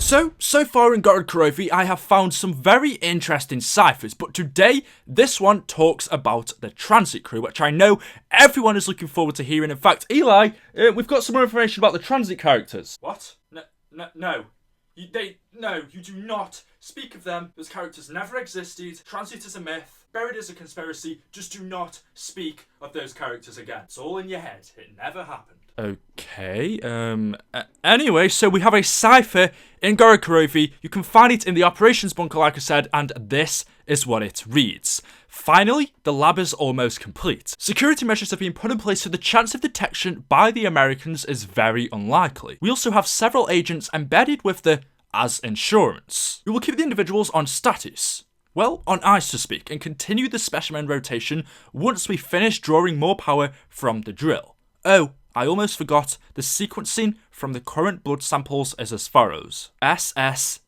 So far in Gorod Krovi, I have found some very interesting ciphers, but today, this one talks about the transit crew, which I know everyone is looking forward to hearing. In fact, Eli, we've got some more information about the transit characters. What? No. You do not speak of them. Those characters never existed. Transit is a myth. Buried is a conspiracy. Just do not speak of those characters again. It's all in your head. It never happened. Okay, anyway, so we have a cipher in Gorod Krovi. You can find it in the operations bunker, like I said, and this is what it reads. Finally, the lab is almost complete. Security measures have been put in place so the chance of detection by the Americans is very unlikely. We also have several agents embedded with the as insurance. We will keep the individuals on status. Well, on ice to speak, and continue the specimen rotation once we finish drawing more power from the drill. Oh, I almost forgot, the sequencing from the current blood samples is as follows. SSMJABR.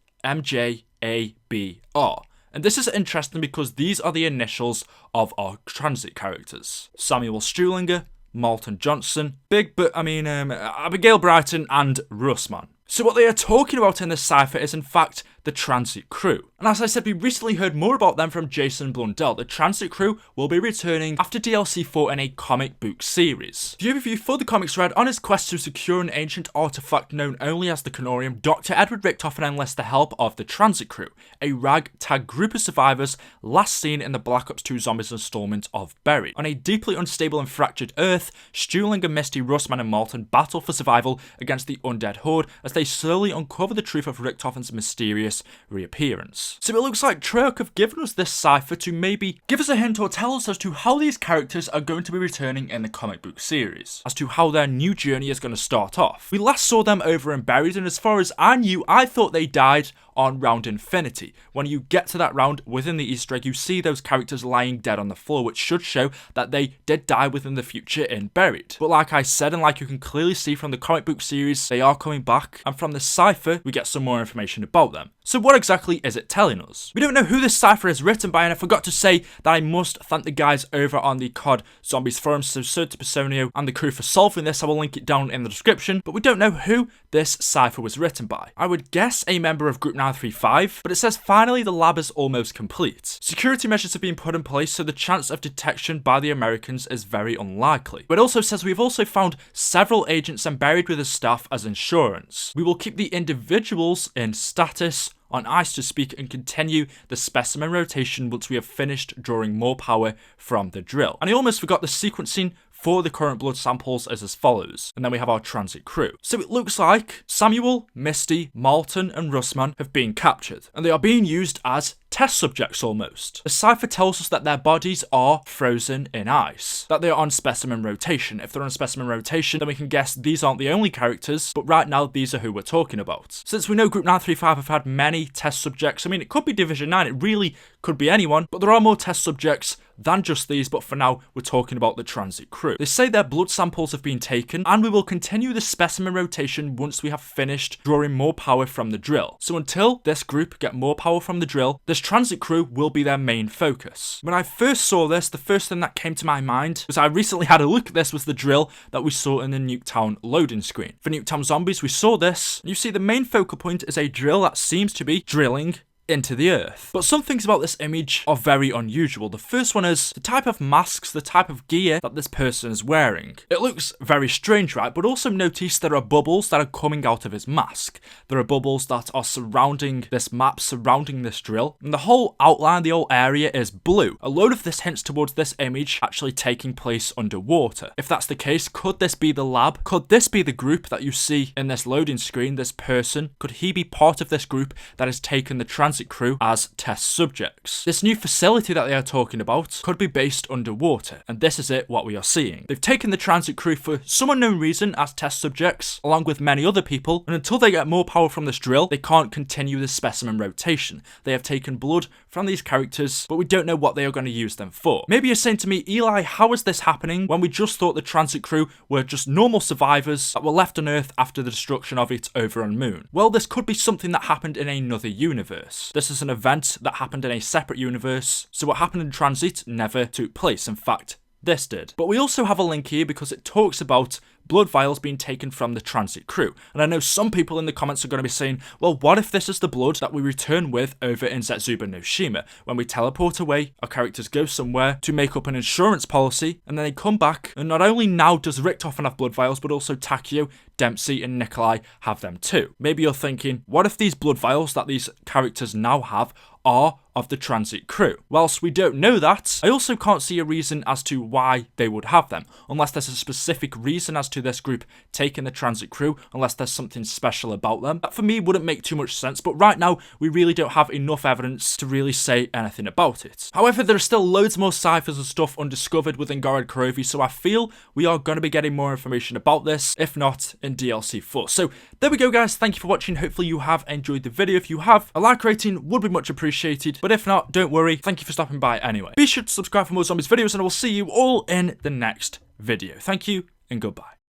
And this is interesting because these are the initials of our transit characters. Samuel Strulinger, Malton Johnson, Abigail Brighton, and Russman. So what they are talking about in this cipher is in fact the transit crew. And as I said, we recently heard more about them from Jason Blundell. The transit crew will be returning after DLC 4 in a comic book series. The overview for the comics read, on his quest to secure an ancient artifact known only as the Canorium, Dr. Edward Richtofen enlists the help of the transit crew, a ragtag group of survivors last seen in the Black Ops 2 Zombies installment of Buried. On a deeply unstable and fractured Earth, Strulinger, Misty, Russman and Malton battle for survival against the undead horde as they slowly uncover the truth of Richtofen's mysterious reappearance. So it looks like Treyarch have given us this cipher to maybe give us a hint or tell us as to how these characters are going to be returning in the comic book series, as to how their new journey is going to start off. We last saw them over in Buried, and as far as I knew, I thought they died on Round Infinity. When you get to that round within the Easter egg, you see those characters lying dead on the floor, which should show that they did die within the future in Buried. But like I said, and like you can clearly see from the comic book series, they are coming back, and from the cipher, we get some more information about them. So what exactly is it telling us? We don't know who this cipher is written by, and I forgot to say that I must thank the guys over on the COD Zombies forum, so Serta Personio and the crew for solving this. I will link it down in the description, but we don't know who this cipher was written by. I would guess a member of Group 935, but it says finally the lab is almost complete. Security measures have been put in place so the chance of detection by the Americans is very unlikely. But it also says we've also found several agents embedded with the staff as insurance. We will keep the individuals in status, on ice to speak, and continue the specimen rotation once we have finished drawing more power from the drill. And I almost forgot the sequencing for the current blood samples is as follows, and then we have our transit crew. So it looks like Samuel, Misty, Malton and Russman have been captured, and they are being used as test subjects almost. The cipher tells us that their bodies are frozen in ice, that they are on specimen rotation. If they're on specimen rotation, then we can guess these aren't the only characters, but right now these are who we're talking about. Since we know Group 935 have had many test subjects, I mean it could be Division 9, it really could be anyone, but there are more test subjects than just these, but for now we're talking about the transit crew. They say their blood samples have been taken, and we will continue the specimen rotation once we have finished drawing more power from the drill. So until this group get more power from the drill, this transit crew will be their main focus. When I first saw this, the first thing that came to my mind was I recently had a look at this was the drill that we saw in the NUKETOWN loading screen. For NUKETOWN Zombies, we saw this, and you see the main focal point is a drill that seems to be drilling into the earth. But some things about this image are very unusual. The first one is the type of masks, the type of gear that this person is wearing. It looks very strange, right? But also notice there are bubbles that are coming out of his mask. There are bubbles that are surrounding this map, surrounding this drill. And the whole outline, the whole area is blue. A load of this hints towards this image actually taking place underwater. If that's the case, could this be the lab? Could this be the group that you see in this loading screen, this person? Could he be part of this group that has taken the transit crew as test subjects? This new facility that they are talking about could be based underwater, and this is what we are seeing. They've taken the transit crew for some unknown reason as test subjects, along with many other people, and until they get more power from this drill, they can't continue the specimen rotation. They have taken blood from these characters, but we don't know what they are going to use them for. Maybe you're saying to me, Eli, how is this happening when we just thought the transit crew were just normal survivors that were left on Earth after the destruction of it over on Moon? Well, this could be something that happened in another universe. This is an event that happened in a separate universe, so what happened in Transit never took place. In fact, this did. But we also have a link here because it talks about blood vials being taken from the transit crew. And I know some people in the comments are going to be saying, well, what if this is the blood that we return with over in Zetsuba no Shima? When we teleport away, our characters go somewhere to make up an insurance policy, and then they come back, and not only now does Richtofen have blood vials, but also Takeo, Dempsey, and Nikolai have them too. Maybe you're thinking, what if these blood vials that these characters now have are of the transit crew? Whilst we don't know that, I also can't see a reason as to why they would have them, unless there's a specific reason as to this group taking the transit crew, unless there's something special about them. That for me wouldn't make too much sense, but right now we really don't have enough evidence to really say anything about it. However, there are still loads more ciphers and stuff undiscovered within Gorod Krovi, so I feel we are going to be getting more information about this, if not in DLC 4. So there we go, guys. Thank you for watching. Hopefully you have enjoyed the video. If you have, a like rating would be much appreciated, but if not, don't worry. Thank you for stopping by anyway. Be sure to subscribe for more zombies videos, and I will see you all in the next video. Thank you and goodbye.